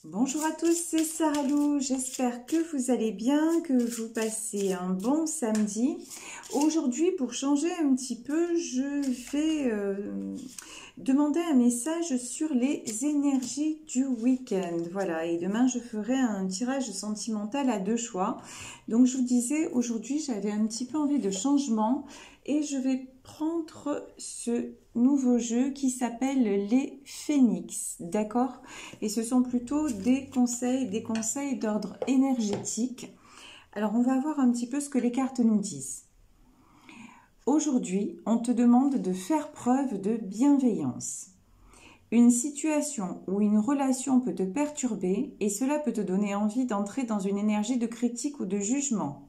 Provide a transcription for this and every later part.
Bonjour à tous, c'est Sarah Lou, j'espère que vous allez bien, que vous passez un bon samedi. Aujourd'hui, pour changer un petit peu, je vais demander un message sur les énergies du week-end. Voilà, et demain je ferai un tirage sentimental à deux choix. Donc je vous disais, aujourd'hui j'avais un petit peu envie de changement et je vais prendre ce nouveau jeu qui s'appelle les Phénix, d'accord? Et ce sont plutôt des conseils d'ordre énergétique. Alors on va voir un petit peu ce que les cartes nous disent. Aujourd'hui, on te demande de faire preuve de bienveillance. Une situation ou une relation peut te perturber et cela peut te donner envie d'entrer dans une énergie de critique ou de jugement.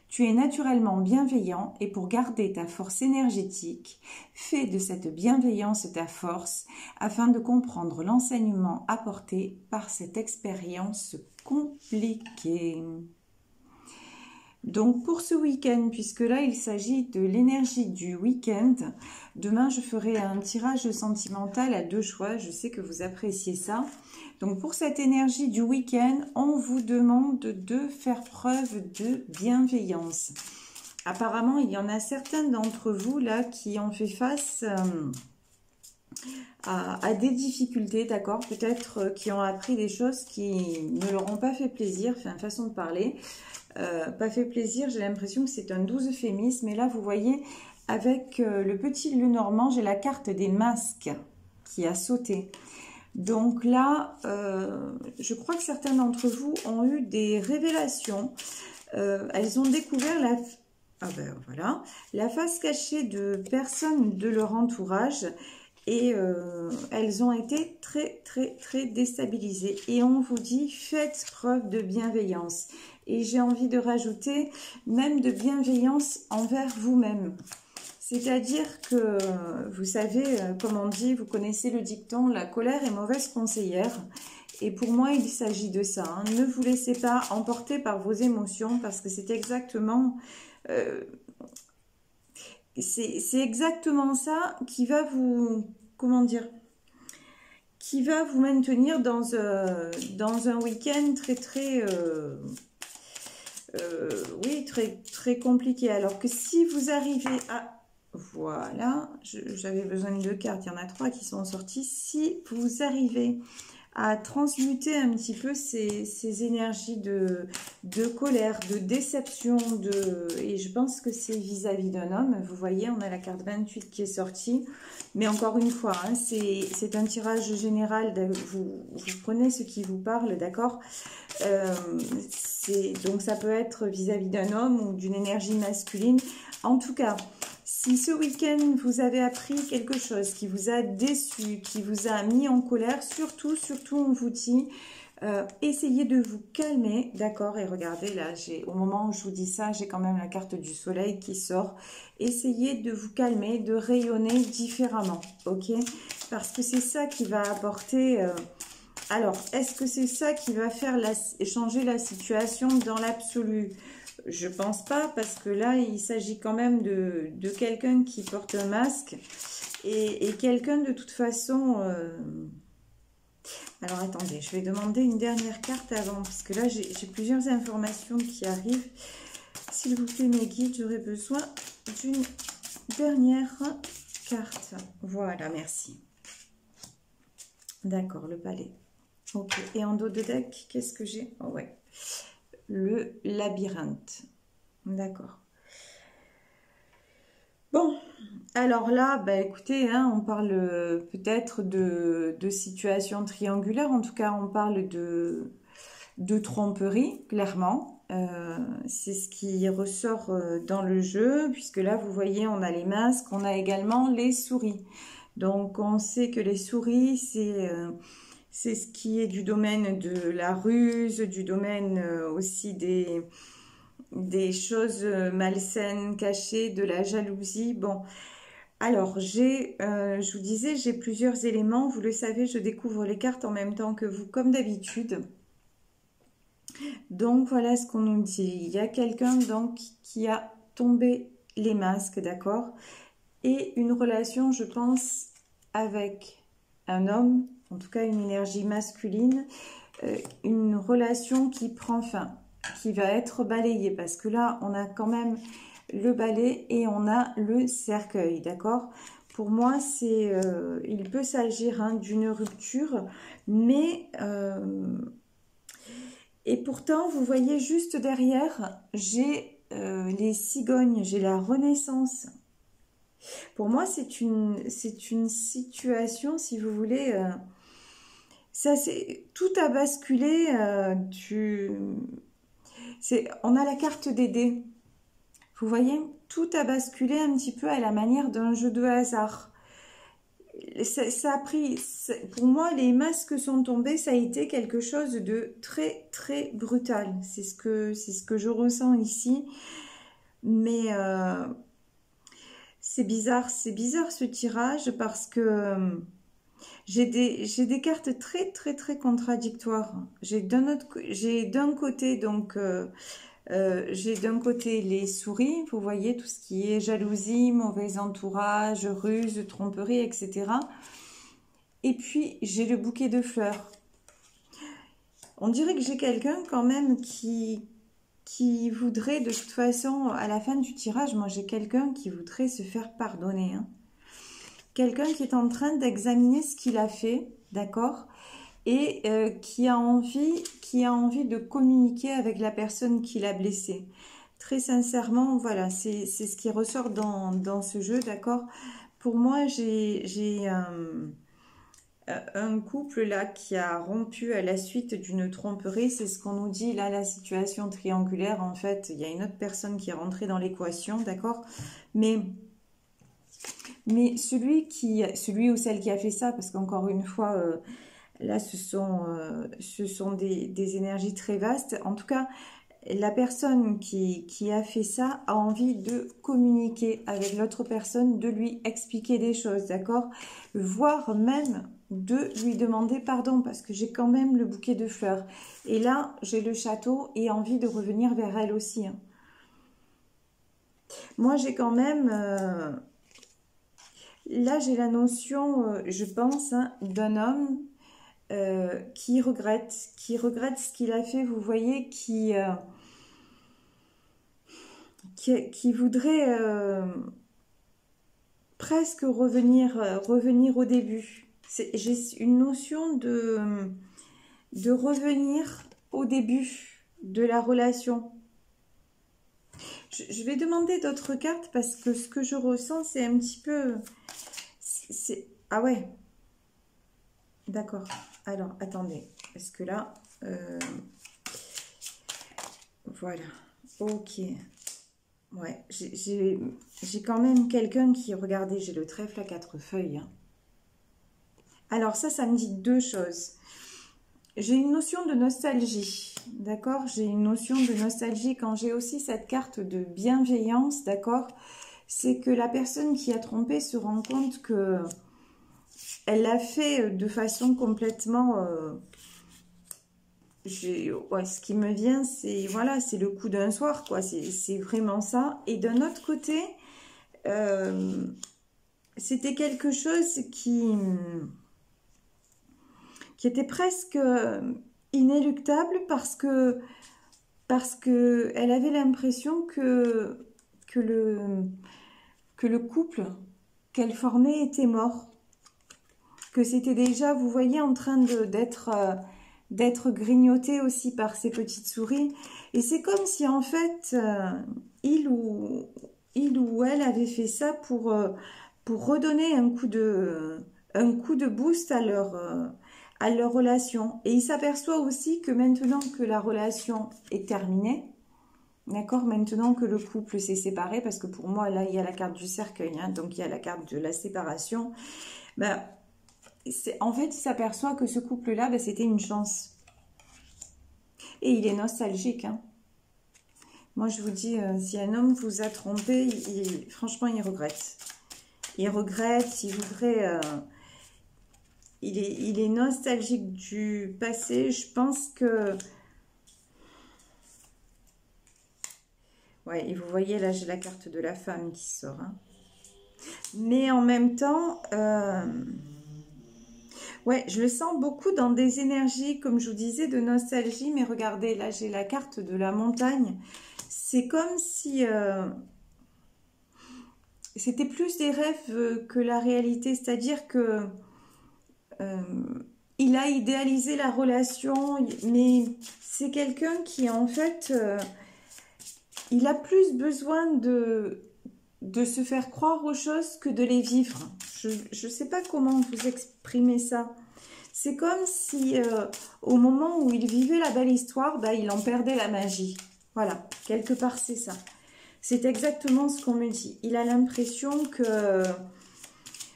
Tu es naturellement bienveillant et pour garder ta force énergétique, fais de cette bienveillance ta force afin de comprendre l'enseignement apporté par cette expérience compliquée. Donc pour ce week-end, puisque là il s'agit de l'énergie du week-end, demain je ferai un tirage sentimental à deux choix, je sais que vous appréciez ça. Donc pour cette énergie du week-end, on vous demande de faire preuve de bienveillance. Apparemment, il y en a certains d'entre vous là qui ont fait face à des difficultés, d'accord? Peut-être qui ont appris des choses qui ne leur ont pas fait plaisir, enfin façon de parler. Pas fait plaisir, j'ai l'impression que c'est un doux euphémisme. Mais là, vous voyez, avec le petit Lenormand, j'ai la carte des masques qui a sauté. Donc là, je crois que certains d'entre vous ont eu des révélations. Elles ont découvert la face cachée de personnes de leur entourage. Et elles ont été très déstabilisées. Et on vous dit, faites preuve de bienveillance. Et j'ai envie de rajouter, même de bienveillance envers vous-même. C'est-à-dire que, vous savez, comme on dit, vous connaissez le dicton, la colère est mauvaise conseillère. Et pour moi, il s'agit de ça. Hein. Ne vous laissez pas emporter par vos émotions parce que c'est exactement... c'est exactement ça qui va vous... Comment dire, qui va vous maintenir dans un week-end très compliqué. Alors que si vous arrivez à... Voilà, j'avais besoin de deux cartes, il y en a trois qui sont sorties. Si vous arrivez à transmuter un petit peu ces énergies de colère, de déception, et je pense que c'est vis-à-vis d'un homme. Vous voyez, on a la carte 28 qui est sortie. Mais encore une fois, hein, c'est un tirage général. Vous prenez ce qui vous parle, d'accord? Donc ça peut être vis-à-vis d'un homme ou d'une énergie masculine. En tout cas, si ce week-end vous avez appris quelque chose qui vous a déçu, qui vous a mis en colère, surtout on vous dit, essayez de vous calmer, d'accord? Et regardez là, au moment où je vous dis ça, j'ai quand même la carte du soleil qui sort. Essayez de vous calmer, de rayonner différemment, ok? Parce que c'est ça qui va apporter... Alors, est-ce que c'est ça qui va faire changer la situation dans l'absolu? Je pense pas, parce que là, il s'agit quand même de quelqu'un qui porte un masque et quelqu'un de toute façon... Alors, attendez, je vais demander une dernière carte avant, parce que là, j'ai plusieurs informations qui arrivent. S'il vous plaît, mes guides, j'aurais besoin d'une dernière carte. Voilà, merci. D'accord, le palais. Ok, et en dos de deck, qu'est-ce que j'ai? Oh ouais, le labyrinthe. D'accord. Bon, alors là, bah écoutez, hein, on parle peut-être de situation triangulaire. En tout cas, on parle de tromperie, clairement. C'est ce qui ressort dans le jeu, puisque là, vous voyez, on a les masques, on a également les souris. Donc, on sait que les souris, c'est ce qui est du domaine de la ruse, du domaine aussi des choses malsaines, cachées, de la jalousie. Bon, alors, je vous disais, j'ai plusieurs éléments. Vous le savez, je découvre les cartes en même temps que vous, comme d'habitude. Donc, voilà ce qu'on nous dit. Il y a quelqu'un donc qui a tombé les masques, d'accord? Et une relation, je pense, avec un homme, en tout cas une énergie masculine, une relation qui prend fin, qui va être balayée, parce que là, on a quand même le balai et on a le cercueil, d'accord? Pour moi, il peut s'agir hein, d'une rupture, mais... et pourtant, vous voyez juste derrière, j'ai les cigognes, j'ai la Renaissance. Pour moi, c'est une situation, si vous voulez... ça, tout a basculé. On a la carte des dés. Vous voyez, tout a basculé un petit peu à la manière d'un jeu de hasard. Ça a pris, pour moi, les masques sont tombés, ça a été quelque chose de très, très brutal. C'est ce que je ressens ici. Mais c'est bizarre ce tirage parce que j'ai des cartes très, très, très contradictoires. J'ai d'un côté, donc... j'ai d'un côté les souris, vous voyez tout ce qui est jalousie, mauvais entourage, ruse, tromperie, etc. Et puis j'ai le bouquet de fleurs. On dirait que j'ai quelqu'un quand même qui voudrait, de toute façon, à la fin du tirage, moi j'ai quelqu'un qui voudrait se faire pardonner. Hein. Quelqu'un qui est en train d'examiner ce qu'il a fait, d'accord ? Et qui a envie de communiquer avec la personne qui l'a blessé. Très sincèrement, voilà, c'est ce qui ressort dans ce jeu, d'accord? Pour moi, j'ai un couple là qui a rompu à la suite d'une tromperie, c'est ce qu'on nous dit là, la situation triangulaire, en fait, il y a une autre personne qui est rentrée dans l'équation, d'accord? Mais celui ou celle qui a fait ça, parce qu'encore une fois... là, ce sont des énergies très vastes. En tout cas, la personne qui a fait ça a envie de communiquer avec l'autre personne, de lui expliquer des choses, d'accord? Voire même de lui demander pardon, parce que j'ai quand même le bouquet de fleurs. Et là, j'ai le château et envie de revenir vers elle aussi. Hein. Moi, j'ai quand même... là, j'ai la notion, je pense, hein, d'un homme... qui regrette ce qu'il a fait, vous voyez, qui voudrait presque revenir au début. J'ai une notion de revenir au début de la relation. Je vais demander d'autres cartes parce que ce que je ressens, c'est un petit peu... Ah ouais, d'accord. Alors, attendez, parce que là... voilà, ok. Ouais, j'ai quand même quelqu'un qui... Regardez, j'ai le trèfle à 4 feuilles. Hein. Alors ça me dit deux choses. J'ai une notion de nostalgie, d'accord? J'ai une notion de nostalgie quand j'ai aussi cette carte de bienveillance, d'accord? C'est que la personne qui a trompé se rend compte que elle l'a fait de façon complètement... ouais, ce qui me vient, c'est voilà, c'est le coup d'un soir, quoi. C'est vraiment ça. Et d'un autre côté, c'était quelque chose qui était presque inéluctable parce que elle avait l'impression que le couple qu'elle formait était mort. Que c'était déjà, vous voyez, en train d'être grignoté aussi par ces petites souris. Et c'est comme si, en fait, il ou elle avait fait ça pour redonner un coup de boost à leur relation. Et il s'aperçoit aussi que maintenant que la relation est terminée, d'accord, maintenant que le couple s'est séparé, parce que pour moi, là, il y a la carte du cercueil, hein, donc il y a la carte de la séparation, ben, en fait, il s'aperçoit que ce couple-là, ben, c'était une chance. Et il est nostalgique. Hein. Moi, je vous dis, si un homme vous a trompé, franchement, il regrette. Il regrette, il voudrait... il est nostalgique du passé. Je pense que... Ouais, et vous voyez, là, j'ai la carte de la femme qui sort. Hein. Mais en même temps... Ouais, je le sens beaucoup dans des énergies, comme je vous disais, de nostalgie. Mais regardez, là, j'ai la carte de la montagne. C'est comme si c'était plus des rêves que la réalité. C'est-à-dire que il a idéalisé la relation, mais c'est quelqu'un qui, en fait, il a plus besoin de se faire croire aux choses que de les vivre. Je ne sais pas comment vous exprimer ça. C'est comme si, au moment où il vivait la belle histoire, bah, il en perdait la magie. Voilà, quelque part, c'est ça. C'est exactement ce qu'on me dit. Il a l'impression que...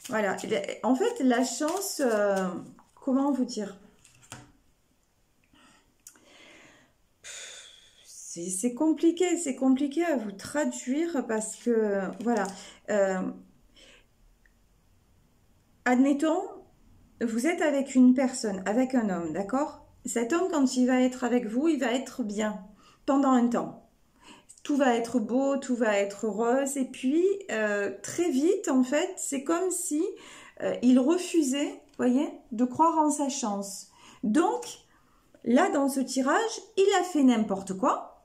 Voilà, en fait, la chance... comment vous dire? C'est compliqué à vous traduire parce que, voilà, admettons, vous êtes avec une personne, avec un homme, d'accord? Cet homme, quand il va être avec vous, il va être bien pendant un temps. Tout va être beau, tout va être rose, et puis très vite, en fait, c'est comme si il refusait, voyez, de croire en sa chance. Donc, là, dans ce tirage, il a fait n'importe quoi.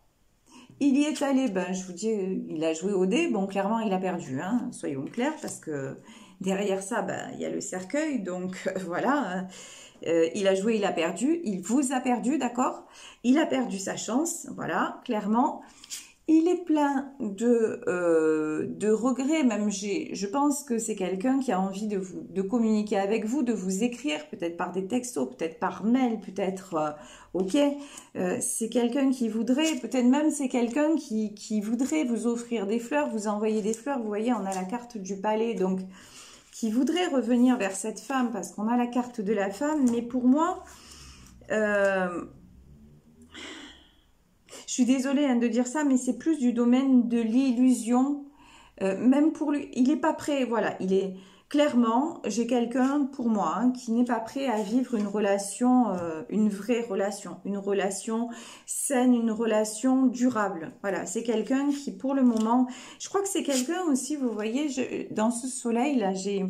Il y est allé, ben, je vous dis, il a joué au dé. Bon, clairement, il a perdu, hein, soyons clairs, parce que derrière ça, ben, il y a le cercueil. Donc, voilà, il a joué, il a perdu. Il vous a perdu, d'accord? Il a perdu sa chance, voilà, clairement. Il est plein de regrets, même je pense que c'est quelqu'un qui a envie de communiquer avec vous, de vous écrire, peut-être par des textos, peut-être par mail, peut-être, ok, c'est quelqu'un qui voudrait, peut-être même c'est quelqu'un qui voudrait vous offrir des fleurs, vous envoyer des fleurs, vous voyez, on a la carte du palais, donc qui voudrait revenir vers cette femme, parce qu'on a la carte de la femme, mais pour moi... je suis désolée hein, de dire ça, mais c'est plus du domaine de l'illusion. Même pour lui, il n'est pas prêt. Voilà, il est clairement, j'ai quelqu'un pour moi hein, qui n'est pas prêt à vivre une relation, une vraie relation, une relation saine, une relation durable. Voilà, c'est quelqu'un qui, pour le moment, je crois que c'est quelqu'un aussi. Vous voyez, dans ce soleil là, j'ai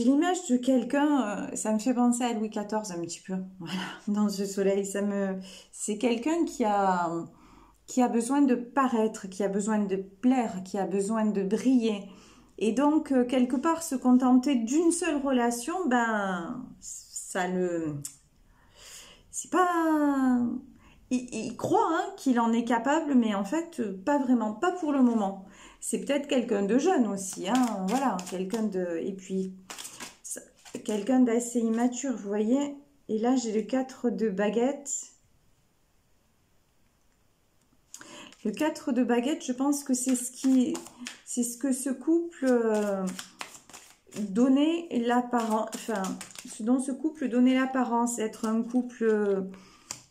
l'image de quelqu'un, ça me fait penser à Louis XIV un petit peu, voilà, dans ce soleil, c'est quelqu'un qui a besoin de paraître, qui a besoin de plaire, qui a besoin de briller. Et donc, quelque part, se contenter d'une seule relation, ben, c'est pas... Il croit hein, qu'il en est capable, mais en fait, pas vraiment, pas pour le moment. C'est peut-être quelqu'un de jeune aussi, hein, voilà, quelqu'un de... Et puis, quelqu'un d'assez immature, vous voyez. Et là, j'ai le 4 de baguette. Le 4 de baguette, je pense que c'est ce que ce couple donnait l'apparence, enfin, ce dont ce couple donnait l'apparence, être un couple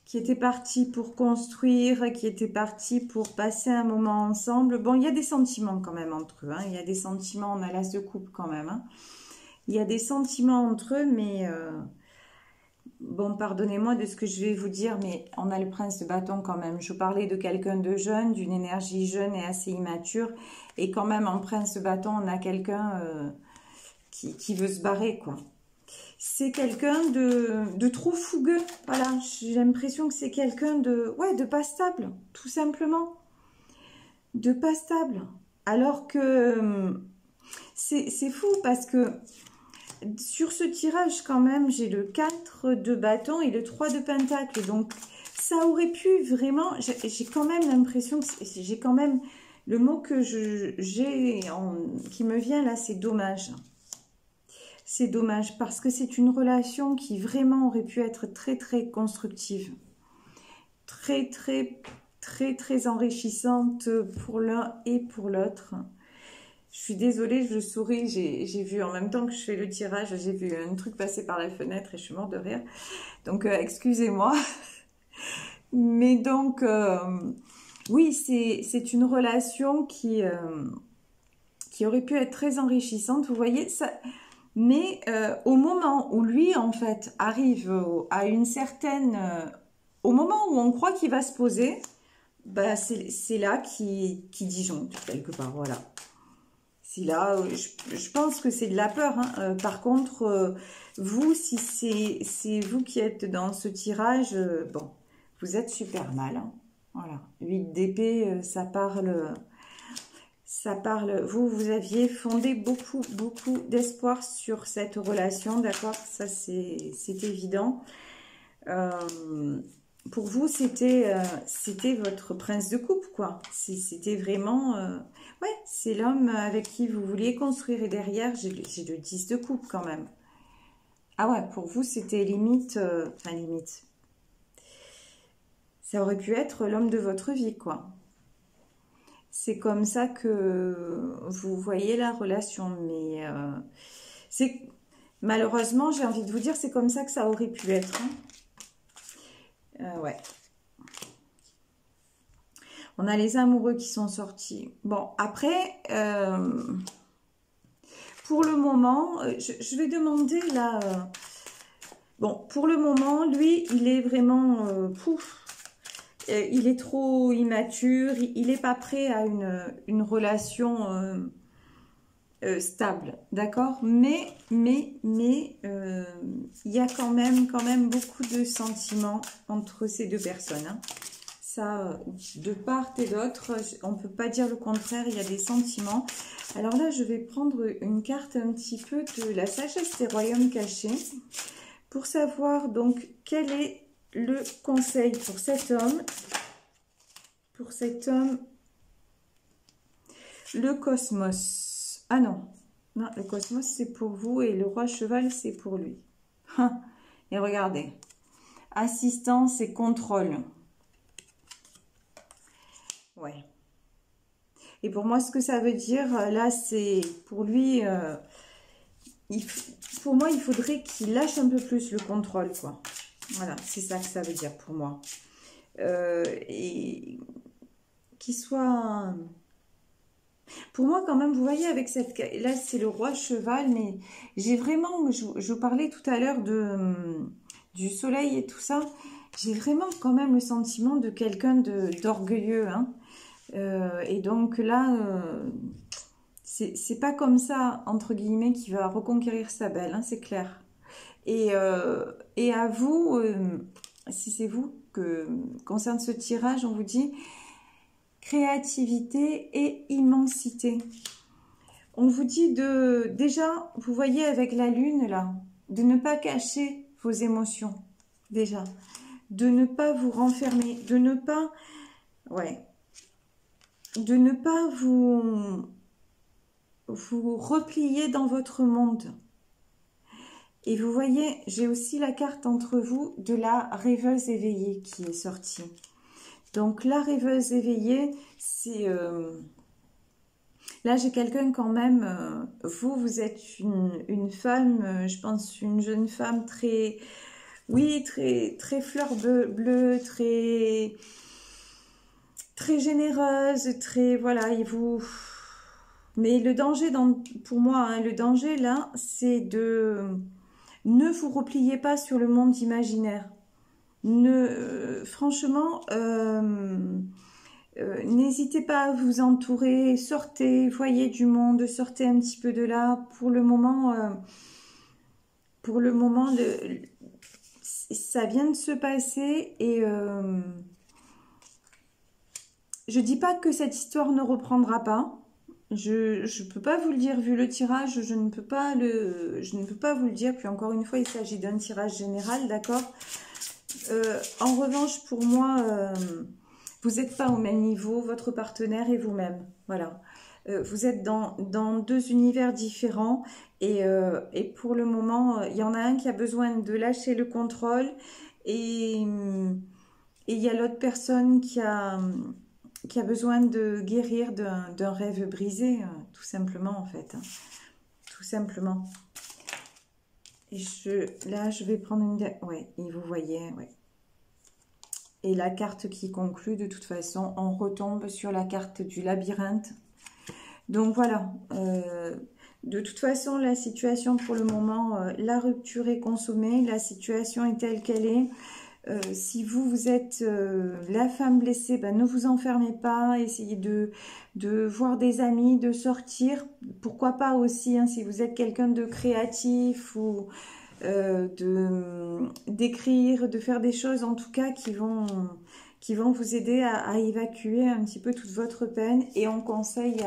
qui était parti pour construire, qui était parti pour passer un moment ensemble. Bon, il y a des sentiments quand même entre eux, hein. Il y a des sentiments, on a l'as de coupe quand même, hein. Il y a des sentiments entre eux, mais... bon, pardonnez-moi de ce que je vais vous dire, mais on a le prince de bâton quand même. Je parlais de quelqu'un de jeune, d'une énergie jeune et assez immature. Et quand même, en prince de bâton, on a quelqu'un qui veut se barrer, quoi. C'est quelqu'un de trop fougueux. Voilà, j'ai l'impression que c'est quelqu'un de pas stable, tout simplement. De pas stable. Alors que c'est fou parce que sur ce tirage, quand même, j'ai le 4 de bâton et le 3 de pentacle. Donc, ça aurait pu vraiment... J'ai quand même l'impression que... J'ai quand même... Le mot que qui me vient là, c'est dommage. C'est dommage parce que c'est une relation qui vraiment aurait pu être très, très constructive. Très, très, très, très enrichissante pour l'un et pour l'autre. Je suis désolée, je souris, j'ai vu en même temps que je fais le tirage, j'ai vu un truc passer par la fenêtre et je suis morte de rire. Donc, excusez-moi. Mais donc, oui, c'est une relation qui aurait pu être très enrichissante, vous voyez. Ça, mais au moment où lui, en fait, arrive à une certaine... au moment où on croit qu'il va se poser, bah, c'est là qu'il disjoncte quelque part, voilà. Si là, je pense que c'est de la peur. Hein. Par contre, vous, si c'est vous qui êtes dans ce tirage, bon, vous êtes super mal. Hein. Voilà, 8 d'épée, ça parle... vous aviez fondé beaucoup d'espoir sur cette relation, d'accord? Ça, c'est évident. Pour vous, c'était votre prince de coupe, quoi. C'était vraiment... ouais, c'est l'homme avec qui vous vouliez construire. Et derrière, j'ai le 10 de coupe, quand même. Ah ouais, pour vous, c'était limite... Enfin, limite. Ça aurait pu être l'homme de votre vie, quoi. C'est comme ça que vous voyez la relation. Mais c'est... Malheureusement, j'ai envie de vous dire, c'est comme ça que ça aurait pu être. Hein. Ouais. On a les amoureux qui sont sortis. Bon, après, pour le moment, je vais demander là... bon, pour le moment, lui, il est vraiment... pouf, il est trop immature. Il n'est pas prêt à une relation stable, d'accord? Mais il y a quand même beaucoup de sentiments entre ces deux personnes. Hein. Ça, de part et d'autre, on ne peut pas dire le contraire, il y a des sentiments. Alors là, je vais prendre une carte un petit peu de la sagesse des royaumes cachés pour savoir donc quel est le conseil pour cet homme. Pour cet homme, le cosmos. Ah non, non, le cosmos c'est pour vous et le roi cheval c'est pour lui. Et regardez, assistance et contrôle. Ouais. Et pour moi, ce que ça veut dire, là, c'est pour lui, pour moi, il faudrait qu'il lâche un peu plus le contrôle, quoi. Voilà, c'est ça que ça veut dire pour moi. Et qu'il soit... Pour moi, quand même, vous voyez, avec cette... Là, c'est le roi cheval, mais j'ai vraiment... Je vous parlais tout à l'heure du soleil et tout ça. J'ai vraiment quand même le sentiment de quelqu'un d'orgueilleux, hein. Et donc là, c'est pas comme ça, entre guillemets, qu'il va reconquérir sa belle, hein, c'est clair. Et à vous, si c'est vous que concerne ce tirage, on vous dit créativité et immensité. On vous dit déjà, vous voyez avec la lune là, de ne pas cacher vos émotions, déjà. De ne pas vous renfermer, de ne pas... Ouais. De ne pas vous replier dans votre monde. Et vous voyez, j'ai aussi la carte entre vous de la rêveuse éveillée qui est sortie. Donc la rêveuse éveillée, c'est... là, j'ai quelqu'un quand même... vous êtes une femme, je pense une jeune femme très... Oui, très fleur bleue, très généreuse, très... Voilà, et vous... Mais le danger, pour moi, hein, le danger, là, c'est de... Ne vous repliez pas sur le monde imaginaire. Franchement, n'hésitez pas à vous entourer, sortez, voyez du monde, sortez un petit peu de là. Pour le moment, ça vient de se passer et je dis pas que cette histoire ne reprendra pas. Je peux pas vous le dire, vu le tirage, je ne peux pas vous le dire. Puis encore une fois, il s'agit d'un tirage général, d'accord? En revanche, pour moi, vous n'êtes pas au même niveau, votre partenaire et vous-même. Voilà. Vous êtes dans deux univers différents et pour le moment, il y en a un qui a besoin de lâcher le contrôle et il y a l'autre personne qui a besoin de guérir d'un rêve brisé, tout simplement en fait. Hein. Tout simplement. Et là, je vais prendre une... Ouais, et vous voyez, ouais. Et la carte qui conclut, de toute façon, on retombe sur la carte du labyrinthe. Donc voilà, de toute façon, la situation pour le moment, la rupture est consommée, la situation est telle qu'elle est. Si vous êtes la femme blessée, ben, ne vous enfermez pas, essayez de voir des amis, de sortir. Pourquoi pas aussi, hein, si vous êtes quelqu'un de créatif ou d'écrire, de faire des choses en tout cas qui vont vous aider à évacuer un petit peu toute votre peine. Et on conseille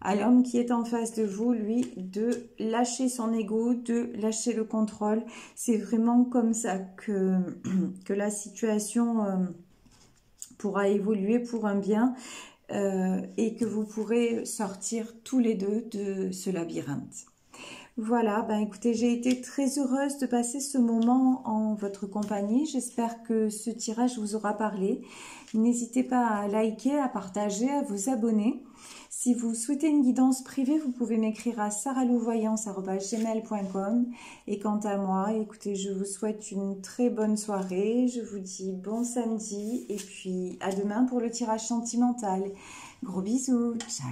à l'homme qui est en face de vous, lui, de lâcher son ego, de lâcher le contrôle. C'est vraiment comme ça que la situation pourra évoluer pour un bien et que vous pourrez sortir tous les deux de ce labyrinthe. Voilà, ben écoutez, j'ai été très heureuse de passer ce moment en votre compagnie. J'espère que ce tirage vous aura parlé. N'hésitez pas à liker, à partager, à vous abonner. Si vous souhaitez une guidance privée, vous pouvez m'écrire à sarahlouvoyance@gmail.com. Et quant à moi, écoutez, je vous souhaite une très bonne soirée. Je vous dis bon samedi et puis à demain pour le tirage sentimental. Gros bisous, ciao.